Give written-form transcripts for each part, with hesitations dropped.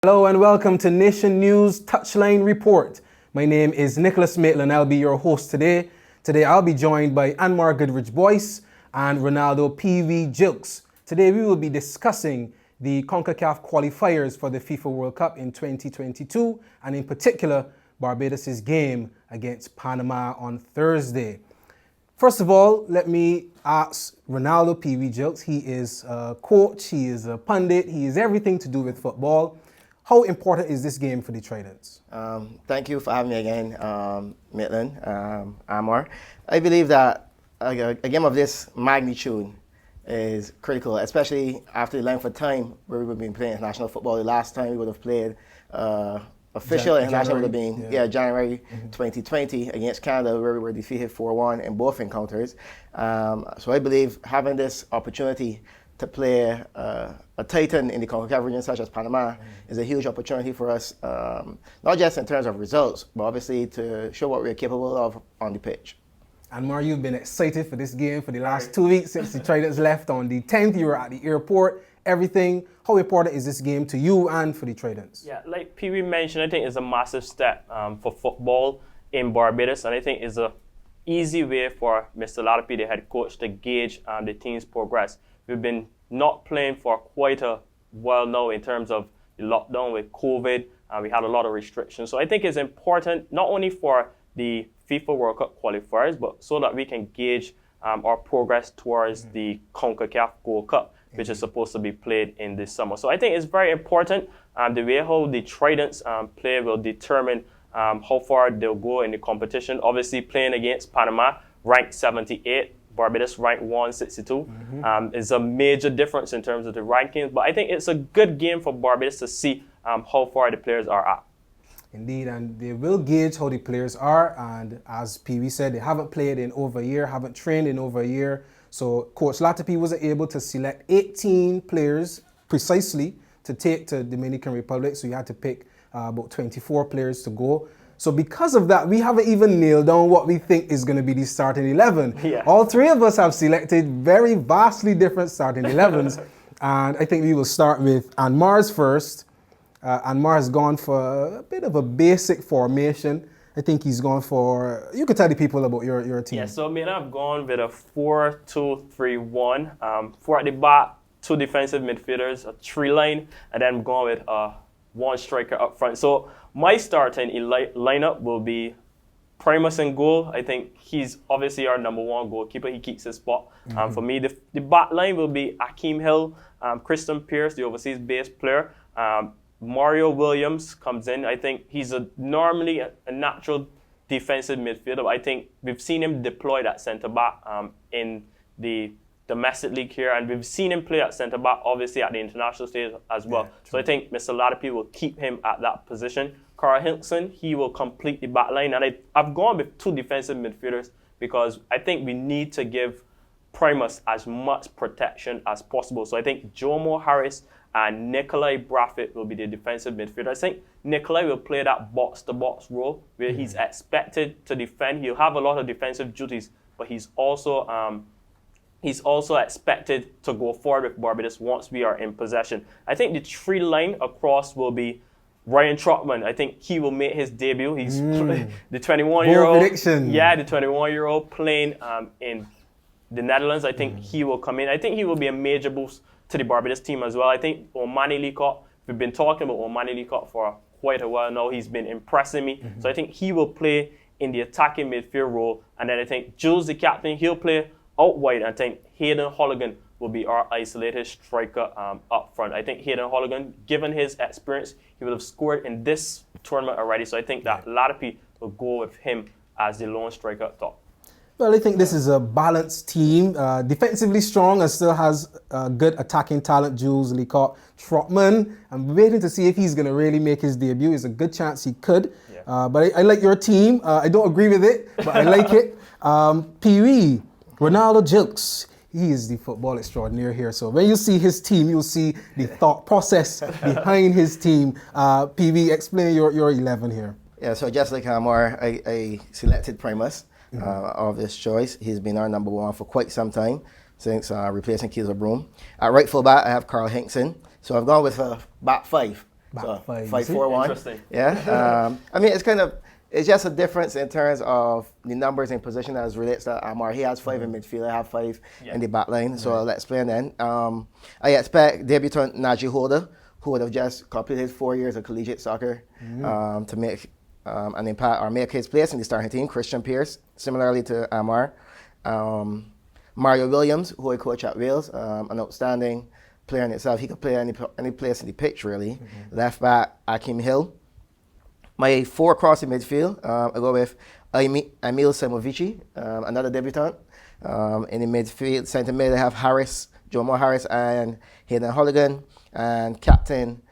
Hello and welcome to Nation News Touchline Report. My name is Nick Maitland. I'll be your host today. Today I'll be joined by Anmar Goodridge-Boyce and Renaldo PV Gilkes. Today we will be discussing the Concacaf qualifiers for the FIFA World Cup in 2022 and in particular Barbados' game against Panama on Thursday. First of all, let me ask Renaldo PV Gilkes. He is a coach, he is a pundit, he is everything to do with football. How important is this game for the Tridents? Thank you for having me again, Maitland, Anmar. I believe that a game of this magnitude is critical, especially after the length of time where we would have been playing international football. The last time we would have played official international would have been January 2020 against Canada, where we were defeated 4-1 in both encounters. So I believe having this opportunity to play a titan in the Concacaf region such as Panama is a huge opportunity for us, not just in terms of results, but obviously to show what we're capable of on the pitch. Anmar, you've been excited for this game for the last 2 weeks since the Tridents left on the 10th. You were at the airport, everything. How important is this game to you and for the Tridents? Yeah, like Pee Wee mentioned, I think it's a massive step for football in Barbados, and I think it's an easy way for Mr. Latipi, the head coach, to gauge the team's progress. We've been not playing for quite a while now in terms of the lockdown with COVID. We had a lot of restrictions. So I think it's important not only for the FIFA World Cup qualifiers, but so that we can gauge our progress towards the Concacaf Gold Cup, which is supposed to be played in this summer. So I think it's very important. The way how the Tridents play will determine how far they'll go in the competition. Obviously, playing against Panama, ranked 78. Barbados ranked 162. Is a major difference in terms of the rankings, but I think it's a good game for Barbados to see how far the players are at. Indeed, and they will gauge how the players are, and as Pee Wee said, they haven't played in over a year, haven't trained in over a year, so Coach Latipi was able to select 18 players precisely to take to Dominican Republic, so you had to pick about 24 players to go. So because of that, we haven't even nailed down what we think is going to be the starting 11. Yeah. All three of us have selected very vastly different starting 11s. And I think we will start with Anmar's first. Anmar has gone for a bit of a basic formation. I think he's gone for, you could tell the people about your team. Yeah, so I've gone with a 4-2-3-1. 4 at the back, 2 defensive midfielders, a 3-line, and then I'm going with 1 striker up front. So my starting lineup will be Primus in goal. I think he's obviously our number 1 goalkeeper. He keeps his spot. For me, the back line will be Akeem Hill, Christian Pierce, the overseas-based player. Mario Williams comes in. I think he's normally a natural defensive midfielder. I think we've seen him deployed at centre-back in the domestic league here, and we've seen him play at centre-back, obviously at the international stage as well. Yeah, so I think Mr. Latipi will keep him at that position. Carl Hinkson, he will complete the back line, and I've gone with 2 defensive midfielders because I think we need to give Primus as much protection as possible. So I think Jomo Harris and Nikolai Braffett will be the defensive midfielder. I think Nikolai will play that box-to-box role where he's expected to defend. He'll have a lot of defensive duties, but he's also expected to go forward with Barbados once we are in possession. I think the 3-line across will be Ryan Trotman. I think he will make his debut. He's the 21-year-old. Yeah, the 21-year-old playing in the Netherlands. I think he will come in. I think he will be a major boost to the Barbados team as well. I think Omani Leacock, we've been talking about Omani Leacock for quite a while now. He's been impressing me. So I think he will play in the attacking midfield role. And then I think Jules, the captain, he'll play out wide. I think Hayden Holligan will be our isolated striker up front. I think Hayden Holligan, given his experience, he will have scored in this tournament already. So I think that Latipi will go with him as the lone striker up top. Well, I think this is a balanced team, defensively strong and still has good attacking talent. Jules Leacock, Trotman, I'm waiting to see if he's going to really make his debut. There's a good chance he could. Yeah. But I like your team. I don't agree with it, but I like it. Pee Wee, Renaldo Gilkes. He is the football extraordinaire here. So when you see his team, you'll see the thought process behind his team. Pee Wee, explain your 11 here. Yeah, so just like Anmar, I selected Primus. Of his choice. He's been our number 1 for quite some time, since replacing Kieser Broom. At right full back, I have Carl Hinkson. So I've gone with a back 5. Back So five, 5-4-1. Interesting. Yeah. I mean, it's just a difference in terms of the numbers in position as relates to Anmar. He has 5 in midfield, I have 5 in the back line. So I'll explain then. I expect debutant Najee Holder, who would have just completed 4 years of collegiate soccer, to make an impact or make his place in the starting team. Christian Pierce, similarly to Anmar. Mario Williams, who I coach at Wales, an outstanding player in itself. He could play any place in the pitch, really. Left back, Akim Hill. My 4 across the midfield, I go with Emil Semovici, another debutant. In the midfield, centre mid, I have Jomo Harris and Hayden Holligan, and captain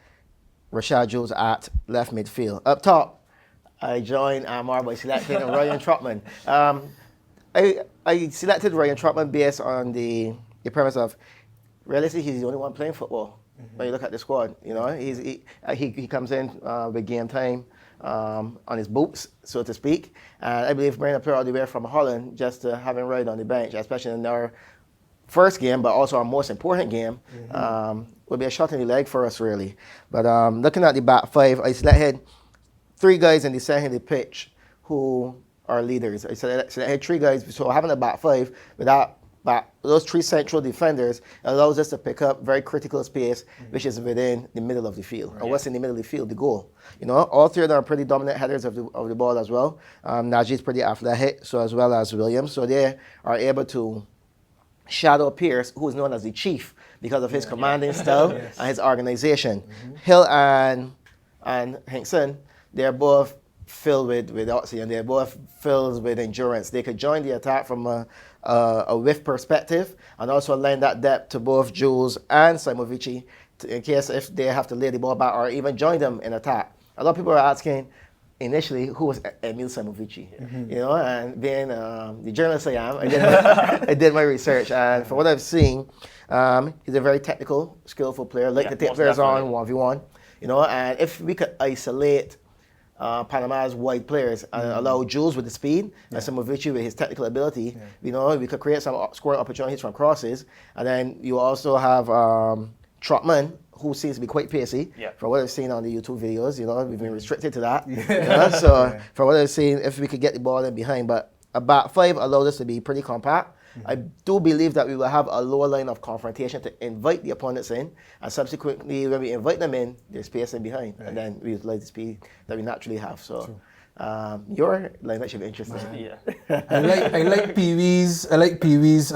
Rashad Jules at left midfield. Up top, I joined Anmar by selecting Ryan Trotman. I selected Ryan Trotman based on the premise of, realistically, he's the only one playing football. When you look at the squad, you know, he comes in with game time on his boots, so to speak. And I believe bringing a player all the way from Holland just to have him right on the bench, especially in our first game, but also our most important game, would be a shot in the leg for us, really. But looking at the back 5, I selected 3 guys in the center of the pitch who are leaders. I selected 3 guys, so having a back 5 without those 3 central defenders allows us to pick up very critical space, which is within the middle of the field. Or what's in the middle of the field? The goal. You know, all 3 of them are pretty dominant headers of the ball as well. Najee's pretty athletic, so as well as Williams. So they are able to shadow Pierce, who is known as the chief because of his commanding style and his organization. Hill and Hinkson, they're both filled with oxygen. They're both filled with endurance. They could join the attack from a width perspective and also lend that depth to both Jules and Simovici in case if they have to lay the ball back or even join them in attack. A lot of people are asking initially who was Emil Simovici, you know, and being the journalist I am, I did my research, and from what I've seen, he's a very technical, skillful player, like to take players on 1v1, you know, and if we could isolate Panama's wide players and allow Jules with the speed and Simovici with his technical ability, you know, we could create some scoring opportunities from crosses. And then you also have Trotman, who seems to be quite pacey. From what I've seen on the YouTube videos, you know, we've been restricted to that. So from what I've seen, if we could get the ball in behind, but a back 5 allowed us to be pretty compact. I do believe that we will have a lower line of confrontation to invite the opponents in, and subsequently, when we invite them in, there's space in behind, and then we utilize the speed that we naturally have. So, your line that should be interesting. I like Pee-wee's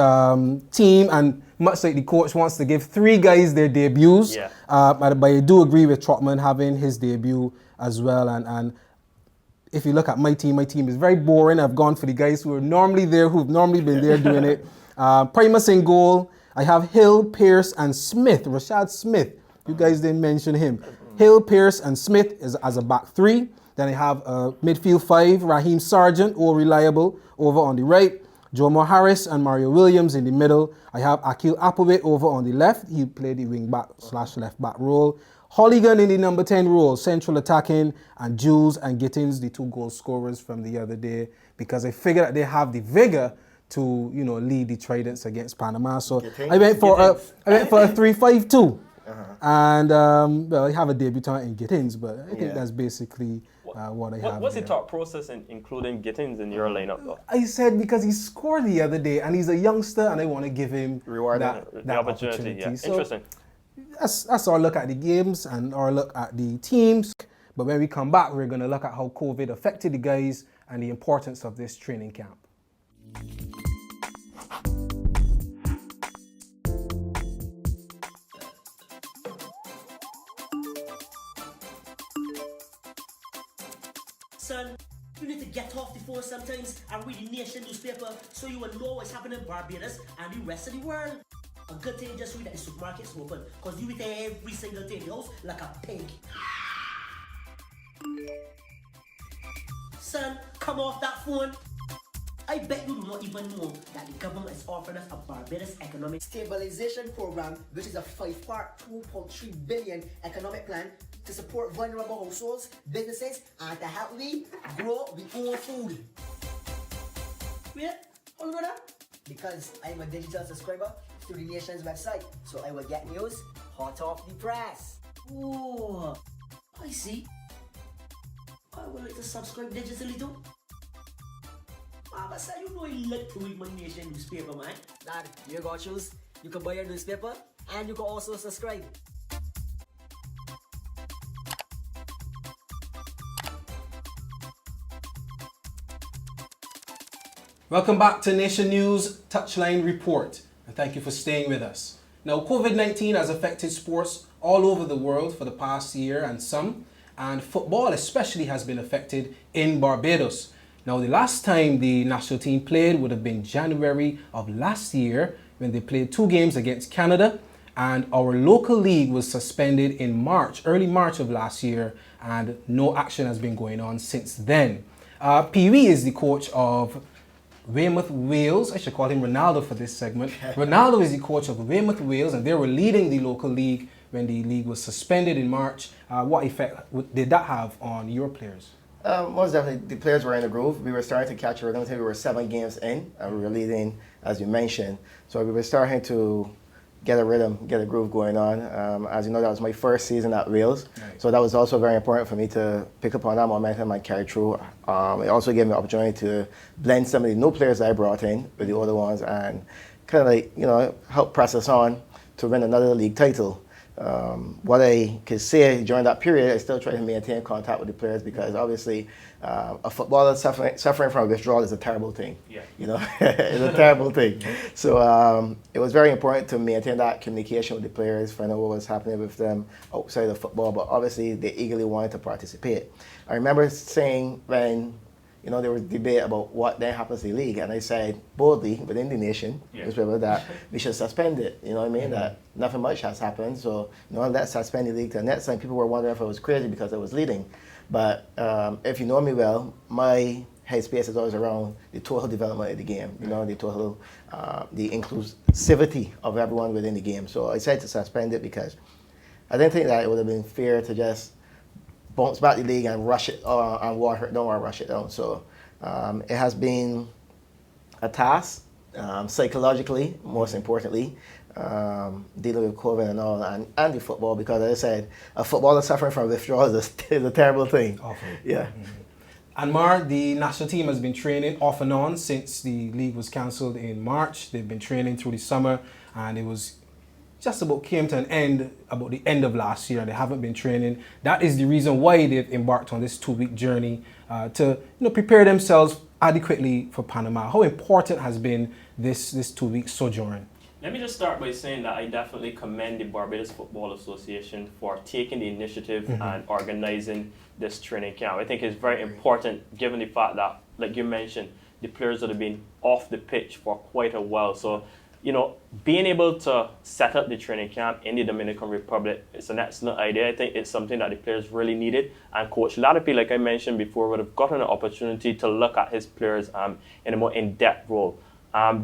team, and much like the coach wants to give 3 guys their debuts. But I do agree with Trotman having his debut as well, and if you look at my team is very boring. I've gone for the guys who are normally there, who've normally been there doing it. Primus in goal. I have Hill, Pierce, and Smith. Rashad Smith. You guys didn't mention him. Hill, Pierce, and Smith is as a back 3. Then I have midfield 5, Raheem Sargent, all reliable, over on the right. Jomo Harris and Mario Williams in the middle. I have Akil Applewhite over on the left. He played the wing back / left back role. Holligan in the number 10 role, central attacking, and Jules and Gittins, the 2 goal scorers from the other day, because I figured that they have the vigor to, you know, lead the Tridents against Panama. So I went for a 3-5-2, and well, I have a debutant in Gittins, but I think that's basically what I have. What's the thought process in including Gittins in your lineup, though? I said because he scored the other day, and he's a youngster, and I want to give him that opportunity. Yeah, so, interesting. That's our look at the games and our look at the teams. But when we come back, we're going to look at how COVID affected the guys and the importance of this training camp. Son, you need to get off the phone sometimes and read the Nation newspaper so you will know what's happening in Barbados and the rest of the world. A good thing just read that the supermarket's open, because you eat every single day in the house like a pig. Son, come off that phone. I bet you do not even know that the government is offering us a Barbados Economic Stabilization Program, which is a 5-part, $2.3 billion economic plan to support vulnerable households, businesses, and to help we grow our own food. Wait, hold on. Because I'm a digital subscriber to the Nation's website, so I will get news hot off the press. Ooh, I see. I would like to subscribe digitally too. But sir, you know you like to read my nation newspaper, man. Dad, you got choose. You can buy your newspaper and you can also subscribe. Welcome back to Nation News Touchline Report, and thank you for staying with us. Now, COVID-19 has affected sports all over the world for the past year and football especially has been affected in Barbados. Now, the last time the national team played would have been January of last year when they played 2 games against Canada, and our local league was suspended in early March of last year, and no action has been going on since then. Pee Wee is the coach of Weymouth Wales. I should call him Renaldo for this segment. Renaldo is the coach of Weymouth Wales, and they were leading the local league when the league was suspended in March. What effect did that have on your players? Most definitely, the players were in the groove. We were starting to catch a rhythm. I think we were 7 games in, and we were leading, as you mentioned. So we were starting to get a rhythm, get a groove going on. As you know, that was my first season at Wales. Right. So that was also very important for me to pick up on that momentum and carry through. It also gave me the opportunity to blend some of the new players I brought in with the older ones and kind of help press us on to win another league title. What I could say during that period, I still try to maintain contact with the players because obviously a footballer suffering from withdrawal is a terrible thing. Yeah. It's a terrible thing. So it was very important to maintain that communication with the players, find out what was happening with them outside of football, but obviously they eagerly wanted to participate. I remember saying when there was debate about what then happens to the league, and I said boldly within the nation newspaper that we should suspend it. You know what I mean? That nothing much has happened, so let's suspend the league. To the next time, people were wondering if I was crazy because I was leading. But if you know me well, my headspace is always around the total development of the game. The total, the inclusivity of everyone within the game. So I said to suspend it because I didn't think that it would have been fair to just bounce back the league and rush it and water it down or rush it down. So it has been a task, psychologically, most importantly, dealing with COVID and all, and the football, because as I said, a footballer suffering from withdrawal is a terrible thing. Awful. Yeah. Anmar, the national team has been training off and on since the league was cancelled in March. They've been training through the summer, and it was just about came to an end about the end of last year, and they haven't been training. That is the reason why they've embarked on this 2-week journey to prepare themselves adequately for Panama. How important has been this 2-week sojourn? Let me just start by saying that I definitely commend the Barbados Football Association for taking the initiative and organizing this training camp. I think it's very important given the fact that, like you mentioned, the players that have been off the pitch for quite a while. So being able to set up the training camp in the Dominican Republic is an excellent idea. I think it's something that the players really needed. And Coach Ladapi, like I mentioned before, would have gotten an opportunity to look at his players in a more in-depth role.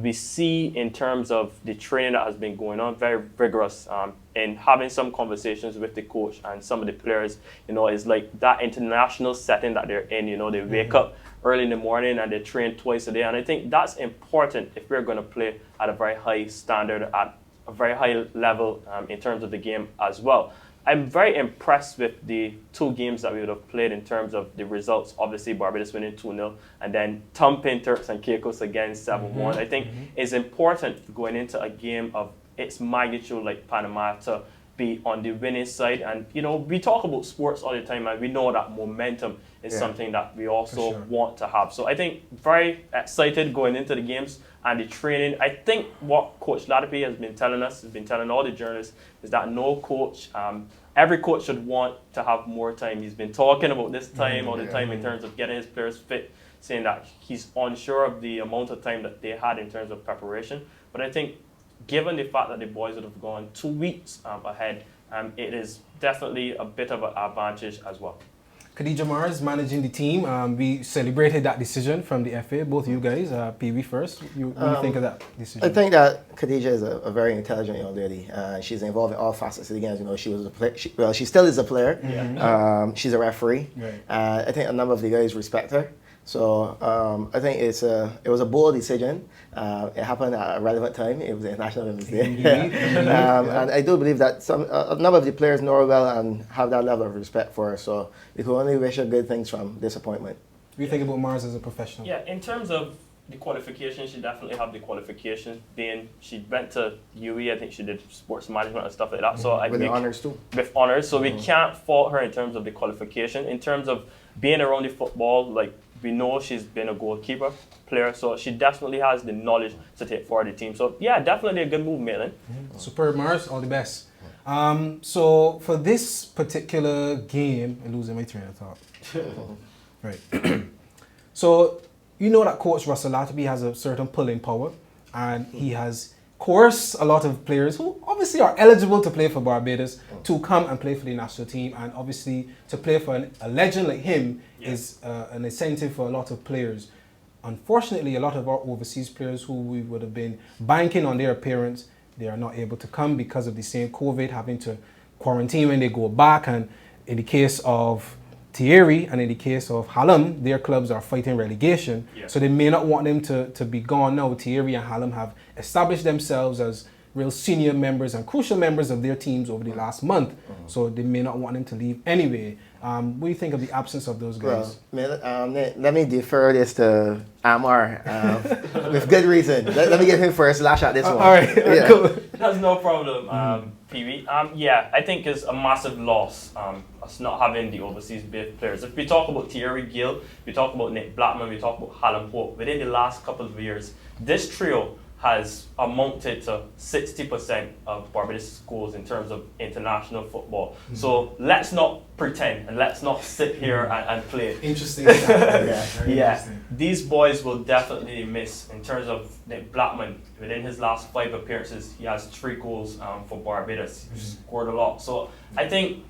We see in terms of the training that has been going on, very rigorous, in having some conversations with the coach and some of the players. It's like that international setting that they're in. They wake up early in the morning and they train twice a day. And I think that's important if we're going to play at a very high standard, at a very high level in terms of the game as well. I'm very impressed with the 2 games that we would have played in terms of the results. Obviously, Barbados winning 2-0 and then thumping Turks and Caicos again 7-1. I think it's important going into a game of its magnitude like Panama to be on the winning side. And, we talk about sports all the time, and we know that momentum is something that we also want to have. So I think very excited going into the games and the training. I think what Coach Ladapi has been telling us, has been telling all the journalists, is that no coach, every coach should want to have more time. He's been talking about this time all the time in terms of getting his players fit, saying that he's unsure of the amount of time that they had in terms of preparation. But I think given the fact that the boys would have gone 2 weeks ahead, it is definitely a bit of an advantage as well. Khadija Mars managing the team. We celebrated that decision from the FA, both you guys. Pee Wee first. What do you think of that decision? I think that Khadija is a very intelligent young lady. She's involved in all facets of the game. She was a player. She still is a player. She's a referee. Right. I think a number of the guys respect her. So I think it was a bold decision. It happened at a relevant time. It was International Women's Day. And I do believe that a number of the players know her well and have that level of respect for her. So we can only wish her good things from disappointment. What do you think about Mars as a professional? Yeah, in terms of the qualifications, she definitely have the qualifications. She went to UE, I think she did sports management and stuff like that. So with the honors too. With honors, so we can't fault her in terms of the qualification. In terms of being around the football, like we know she's been a goalkeeper player, so she definitely has the knowledge to take forward the team. So yeah, definitely a good move, Maitland. Superb, Mars. All the best. So for this particular game, I'm losing my train of thought. Right. So you know that Coach Russell Latterby has a certain pulling power, and he has coerced a lot of players who obviously are eligible to play for Barbados to come and play for the national team, and obviously to play for a legend like him is an incentive for a lot of players. Unfortunately, a lot of our overseas players who we would have been banking on their appearance, they are not able to come because of the same COVID, having to quarantine when they go back. And in the case of Thierry and in the case of Hallam, their clubs are fighting relegation, so they may not want them to be gone now. Thierry and Hallam have established themselves as real senior members and crucial members of their teams over the last month, so they may not want them to leave anyway. What do you think of the absence of those guys? Well, let me defer this to Anmar with good reason. Let me get him first lash at this one. All right, cool. That's no problem, PV. Yeah, I think it's a massive loss, us not having the overseas-based players. If we talk about Thierry Gill, we talk about Nick Blackman, we talk about Hallam Pope, within the last couple of years, this trio has amounted to 60% of Barbados goals in terms of international football. So let's not pretend and let's not sit here and play. Interesting. Interesting. These boys will definitely miss. In terms of Nick Blackman, within his last 5 appearances, he has 3 goals for Barbados. He scored a lot. So I think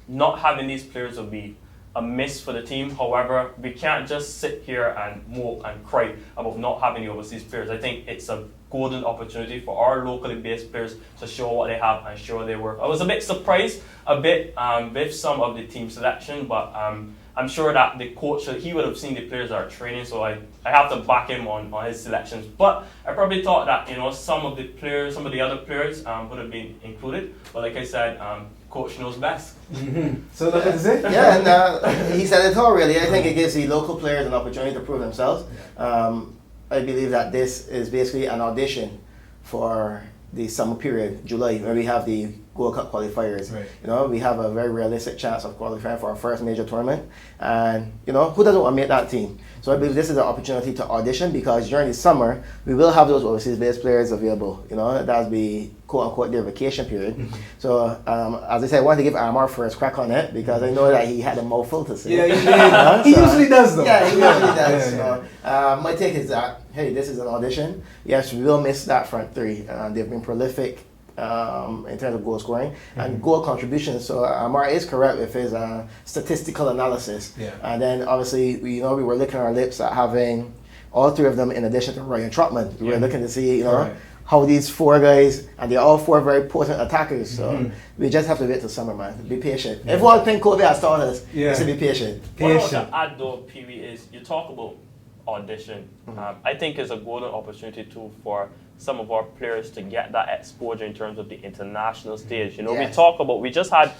not having these players will be a miss for the team. However, we can't just sit here and mope and cry about not having the overseas players. I think it's a golden opportunity for our locally based players to show what they have and show their work. I was a bit surprised with some of the team selection, but I'm sure that the coach, he would have seen the players that are training, so I have to back him on his selections. But I probably thought that some of the other players would have been included. But like I said, coach knows best. So look at it. Yeah, and he said it all really. I think it gives the local players an opportunity to prove themselves. I believe that this is basically an audition for the summer period, July, where we have the World Cup qualifiers. Right. We have a very realistic chance of qualifying for our first major tournament, and who doesn't want to make that team? So I believe this is an opportunity to audition, because during the summer we will have those overseas-based players available. That'll be quote-unquote their vacation period. So as I said, I wanted to give Anmar first crack on it, because I know that he had a mouthful to say. Yeah, he did. He usually does though. Yeah, he usually does. So my take is that, hey, this is an audition. Yes, we will miss that front three. They've been prolific in terms of goal scoring and goal contributions. So Anmar is correct with his statistical analysis. And then obviously we were licking our lips at having all 3 of them in addition to Ryan Trotman. We were looking to see how these 4 guys, and they're all 4 very potent attackers. So we just have to wait till summer, man. Be patient. If one thing COVID has taught us, is to be patient. What I want to add though, PV, is you talk about audition. I think it's a golden opportunity too for some of our players to get that exposure in terms of the international stage. We just had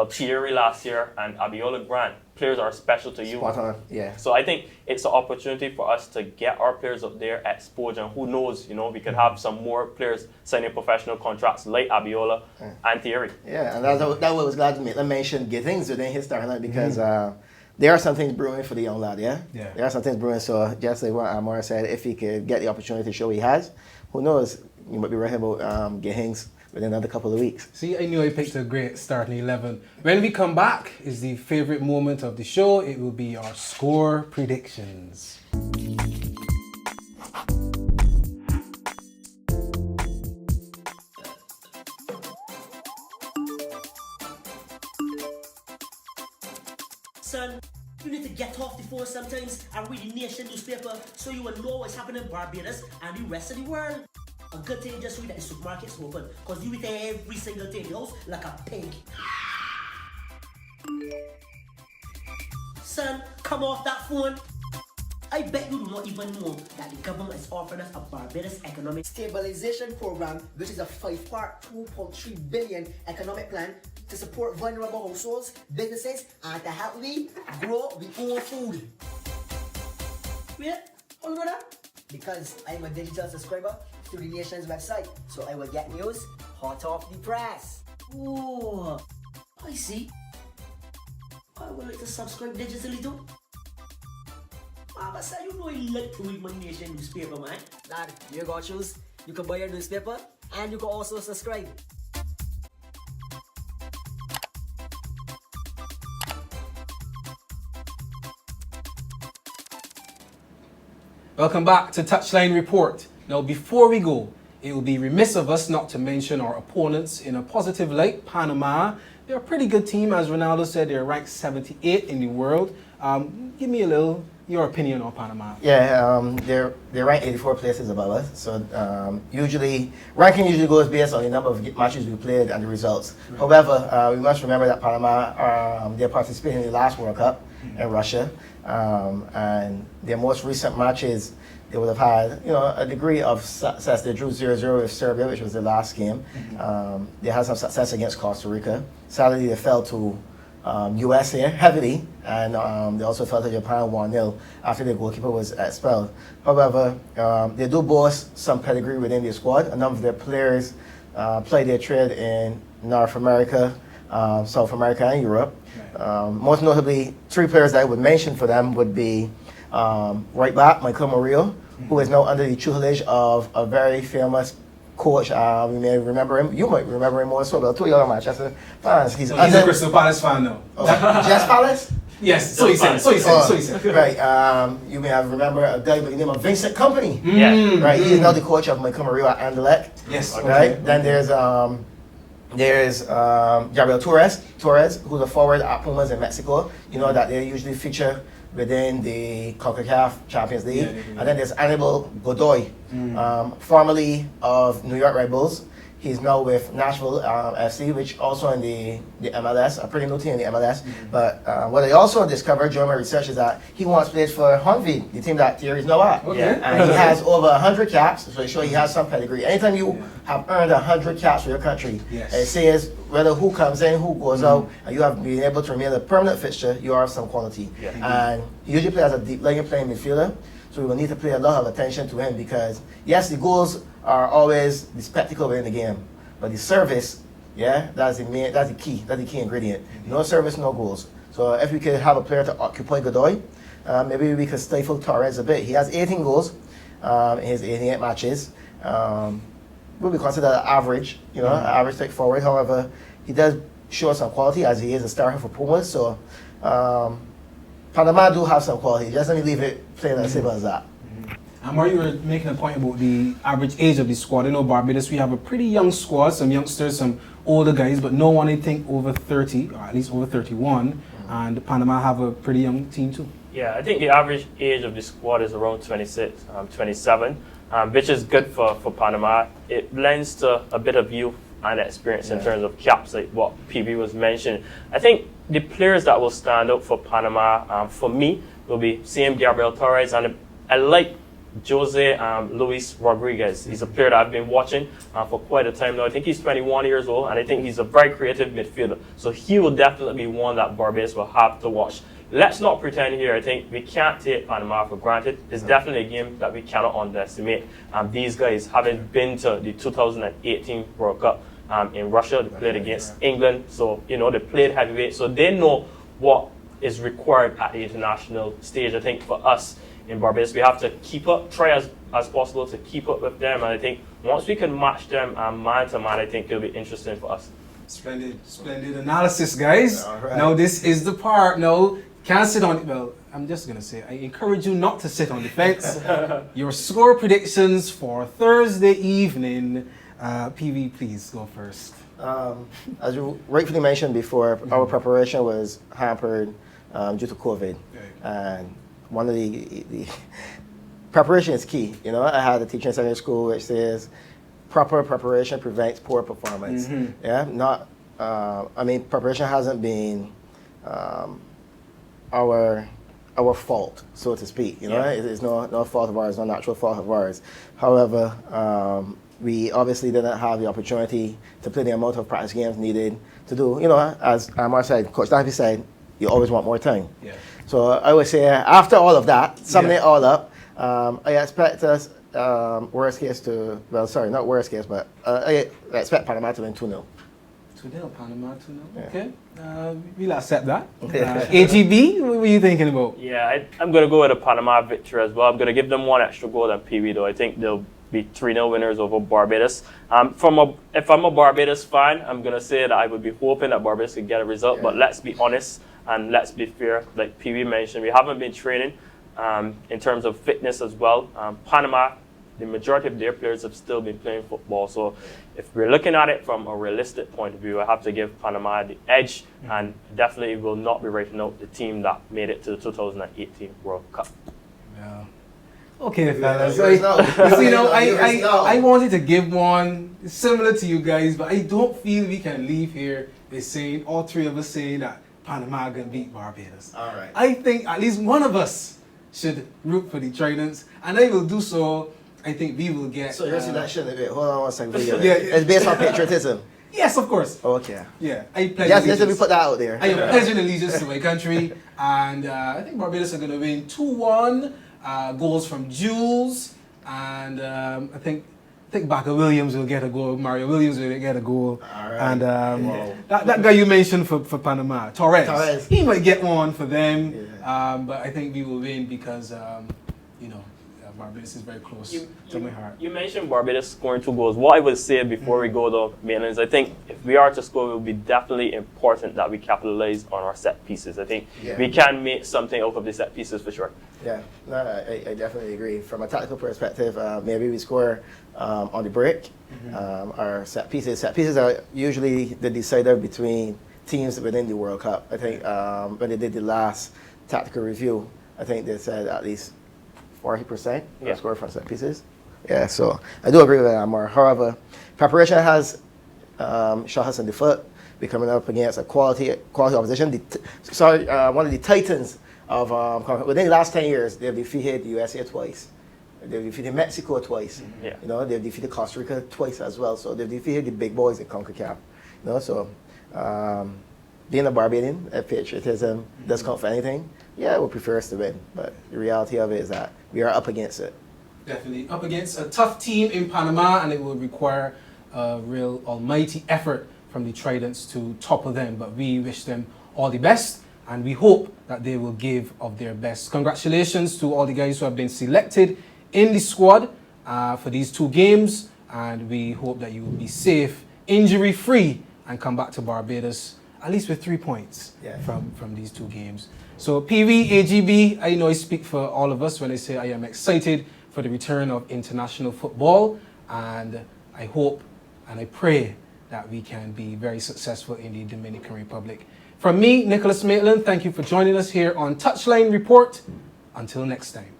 Thierry last year and Abiola Grant. Players are special to you. Spot on. Yeah. So I think it's an opportunity for us to get our players up there, exposure, and who knows, we could have some more players signing professional contracts like Abiola and Thierry. Yeah, and that was glad to mention Gittings within his starting line, because there are some things brewing for the young lad, There are some things brewing, so just like what Anmar said, if he could get the opportunity to show he has, who knows, you might be right about Gittings within another couple of weeks. See, I knew I picked a great starting 11. When we come back is the favorite moment of the show. It will be our score predictions. Son, you need to get off the phone sometimes and read the Nation newspaper so you will know what's happening in Barbados and the rest of the world. A good thing just read that the supermarket's open, because you eat every single day in the house like a pig. Son, come off that phone. I bet you do not even know that the government is offering us a Barbados economic stabilization program, which is a 5-part, 2.3 billion economic plan to support vulnerable households, businesses, and to help we grow our own food. Wait, how you know that? Because I'm a digital subscriber to the nation's website, so I will get news hot off the press. Oh, I see. I would like to subscribe digitally too. But say you know I like to read my nation newspaper, man. Lad, you got shoes. You can buy your newspaper and you can also subscribe. Welcome back to Touchline Report. Now, before we go, it will be remiss of us not to mention our opponents in a positive light. Panama, they're a pretty good team. As Renaldo said, they're ranked 78 in the world. Give me your opinion on Panama. Yeah, they're ranked 84 places above us. So ranking usually goes based on the number of matches we played and the results. Right. However, we must remember that Panama they're participating in the last World Cup in Russia, and their most recent matches they would have had a degree of success. They drew 0-0 with Serbia, which was their last game. They had some success against Costa Rica. Sadly, they fell to US here heavily, and they also fell to Japan 1-0 after their goalkeeper was expelled. However, they do boast some pedigree within their squad. A number of their players play their trade in North America, South America, and Europe. Most notably, 3 players that I would mention for them would be right back Michael Murillo, who is now under the tutelage of a very famous coach. We may remember him. You might remember him also. But 2 young Manchester fans. He's a Crystal Palace fan now. Just Palace? Yes, so he said. Right. You may have remember a guy by the name of Vincent Kompany. Yeah. Right. He is now the coach of Michael Murillo at Anderlecht. Yes. Right. Okay. Then there's Gabriel Torres, who's a forward at Pumas in Mexico. You know that they usually feature within the Concacaf Champions League. And then there's Anmar Goodridge-Boyce, formerly of New York Red Bulls. He's now with Nashville FC, which also in the MLS, a pretty new team in the MLS. But what I also discovered during my research is that he once played for Honved, the team that Thierry's now at. Okay. And he has over 100 caps, so it shows he has some pedigree. Anytime you have earned 100 caps for your country, it says whether who comes in, who goes out, and you have been able to remain a permanent fixture, you are of some quality. And he usually plays as a deep-lying playing midfielder. So we will need to pay a lot of attention to him because, yes, the goals are always the spectacle within the game, but the service, that's the key ingredient. No service, no goals. So if we could have a player to occupy Godoy, maybe we could stifle Torres a bit. He has 18 goals in his 88 matches. Will be considered average, average take forward. However, he does show some quality as he is a starter for Pumas. So Panama do have some quality. Just let me leave it plain and simple as that. Anmar, you were making a point about the average age of the squad. Barbados, we have a pretty young squad, some youngsters, some older guys, but no one, I think, over 30, or at least over 31. And Panama have a pretty young team too. Yeah, I think the average age of the squad is around 26, 27, which is good for Panama. It lends to a bit of youth and experience in terms of caps, like what PB was mentioning. I think the players that will stand out for Panama, for me, will be same Gabriel Torres, and I like Jose Luis Rodriguez. He's a player that I've been watching for quite a time now. I think he's 21 years old, and I think he's a very creative midfielder. So he will definitely be one that Barbados will have to watch. Let's not pretend here. I think we can't take Panama for granted. It's definitely a game that we cannot underestimate. These guys, having been to the 2018 World Cup in Russia, they played against England. So, they played heavyweight. So they know what is required at the international stage. I think for us, in Barbados, we have to try as possible to keep up with them, and I think once we can match them man to man, I think it'll be interesting for us. Splendid analysis, guys. Right. Now this is the part. No, can't sit on it. Well, I'm just gonna say, I encourage you not to sit on the fence. Your score predictions for Thursday evening. PV, please go first. As you rightfully mentioned before, our preparation was hampered due to COVID, and one of the preparation is key. I had a teacher in secondary school which says proper preparation prevents poor performance. Preparation hasn't been our our fault, so to speak. You know, Yeah. it's no fault of ours, no natural fault of ours. However, we obviously didn't have the opportunity to play the amount of practice games needed to do. You know, as Anmar said, Coach Daffy said, you always want more time. Yeah. So I would say after all of that, summing Yeah. it all up, I expect us, worst case to, well, sorry, not worst case, but I expect Panama to win 2-0. 2-0, Panama 2-0. Yeah. Okay. We'll accept that. AGB, what were you thinking about? Yeah, I'm going to go with a Panama victory as well. I'm going to give them one extra goal than PB, though. I think they'll be 3-0 winners over Barbados. If I'm a Barbados fan, I'm going to say that I would be hoping that Barbados could get a result, Yeah. but let's be honest and let's be fair. Like PB mentioned, we haven't been training in terms of fitness as well. Panama, the majority of their players have still been playing football. So if we're looking at it from a realistic point of view, I have to give Panama the edge, and definitely will not be writing out the team that made it to the 2018 World Cup. Yeah. Okay, fellas. yours now. I wanted to give one similar to you guys, but I don't feel we can leave here with saying, all three of us saying that Panama gonna beat Barbados. All right. I think at least one of us should root for the Tridents, and I will do so. I think we will get. So your selection, wait, hold on one second. Yeah. It's based on patriotism. Yes, of course. Okay. Yeah, I pledge Yes, let me allegiance. put that out there. I am pledging allegiance to my country, and I think Barbados are going to win 2-1. Goals from Jules, and I think Baca Williams will get a goal. Mario Williams will get a goal, All right. and Wow. that guy you mentioned for Panama, Torres, he might get one for them. Yeah. But I think we will win because you know, Barbados is very close to my heart. You mentioned Barbados scoring 2 goals. What I would say before we go to Maitland is I think if we are to score, it will be definitely important that we capitalize on our set pieces. I think we can make something out of the set pieces for sure. Yeah, no, I definitely agree. From a tactical perspective, maybe we score on the break. Our set pieces are usually the decider between teams within the World Cup. I think when they did the last tactical review, I think they said at least 40% score from set pieces. Yeah, so I do agree with that, Anmar. However, preparation has shot us in the foot. We're coming up against a quality opposition. One of the titans of within the last 10 years, they've defeated the USA twice. They've defeated Mexico twice. Yeah. You know, they've defeated Costa Rica twice as well. So they've defeated the big boys in Concacaf. You know, so being a Barbadian, patriotism does count for anything. Yeah, we prefer us to win, but the reality of it is that we are up against it. Definitely up against a tough team in Panama, and it will require a real almighty effort from the Tridents to topple them. But we wish them all the best, and we hope that they will give of their best. Congratulations to all the guys who have been selected in the squad for these 2 games, and we hope that you will be safe, injury-free, and come back to Barbados at least with 3 points from these 2 games. So PV, AGB, I know I speak for all of us when I say I am excited for the return of international football, and I hope and I pray that we can be very successful in the Dominican Republic. From me, Nicholas Maitland, thank you for joining us here on Touchline Report. Until next time.